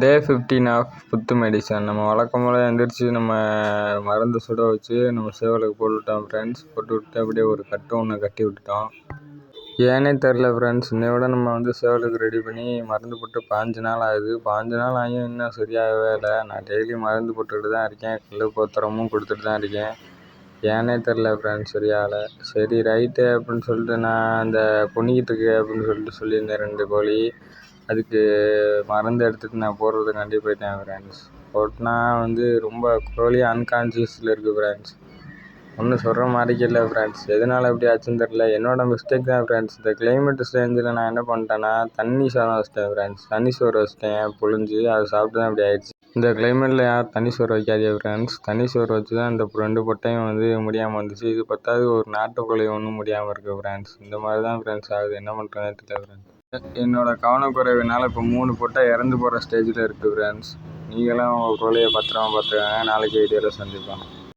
டே 15 of புத்து medicine. நம்ம வழக்கம் போல் எந்திரிச்சு நம்ம மருந்து சுட வச்சு நம்ம சேவலுக்கு போட்டுவிட்டோம் ஃப்ரெண்ட்ஸ். போட்டு விட்டு அப்படியே ஒரு கட்டு ஒன்று கட்டி விட்டுட்டோம். ஏன்னே தெரில ஃப்ரெண்ட்ஸ், இன்னை விட நம்ம சேவலுக்கு ரெடி பண்ணி மருந்து போட்டு 5 நாள் ஆகுது. 5 நாள் ஆகியும் இன்னும் சரியாகவே இல்லை. நான் டெய்லி மருந்து போட்டுக்கிட்டு தான் இருக்கேன், கல் பத்திரமும் கொடுத்துட்டு தான் இருக்கேன். ஏன்னே தெரில ஃப்ரெண்ட்ஸ், சரியாகலை. சரி ரைட்டு அப்படின்னு சொல்லிட்டு நான் அந்த பொண்ணிக்கிட்டு இருக்கு அப்படின்னு சொல்லியிருந்தேன் 2 கோழி. அதுக்கு மருந்து எடுத்துகிட்டு நான் போடுறதுக்காண்டி போயிட்டேன் ஃப்ரெண்ட்ஸ். போட்டுனா ரொம்ப கோழி அன்கான்சியஸில் இருக்குது ஃப்ரெண்ட்ஸ். ஒன்றும் சொல்கிற மாதிரிக்கு இல்லை ஃப்ரெண்ட்ஸ். எதனால் இப்படி ஆச்சுன்னு தெரில, என்னோடய மிஸ்டேக் தான் ஃப்ரெண்ட்ஸ். இந்த கிளைமேட் சேஞ்சில் நான் என்ன பண்ணிட்டேன்னா தண்ணி சாதம் வச்சிட்டேன் ஃப்ரெண்ட்ஸ். தண்ணி சோறு வச்சிட்டேன் புழிஞ்சு, அதை சாப்பிட்டு தான் இப்படி ஆயிடுச்சு. இந்த கிளைமேட்டில் யார் தண்ணி சோறு வைக்காதீங்க ஃப்ரெண்ட்ஸ். தண்ணி சோறு வச்சு தான் இந்த 2 பொட்டையும் முடியாமல் வந்துச்சு. இது பத்தாவது ஒரு நாட்டுக்கோழி ஒன்றும் முடியாமல் இருக்குது ஃப்ரெண்ட்ஸ். இந்த மாதிரி தான் ஃப்ரெண்ட்ஸ் ஆகுது. என்ன பண்ணுறேன்னு தெரியல ஃப்ரெண்ட்ஸ். என்னோடய கவனக்குறைவினால் இப்போ 3 பொட்டை இறந்து போகிற ஸ்டேஜில் இருக்குது ஃப்ரெண்ட்ஸ். நீங்களும் உங்கள் கோழியை பத்திரமா பார்த்துக்கங்க. நாளைக்கு வீடியோவில் சந்திப்போம்.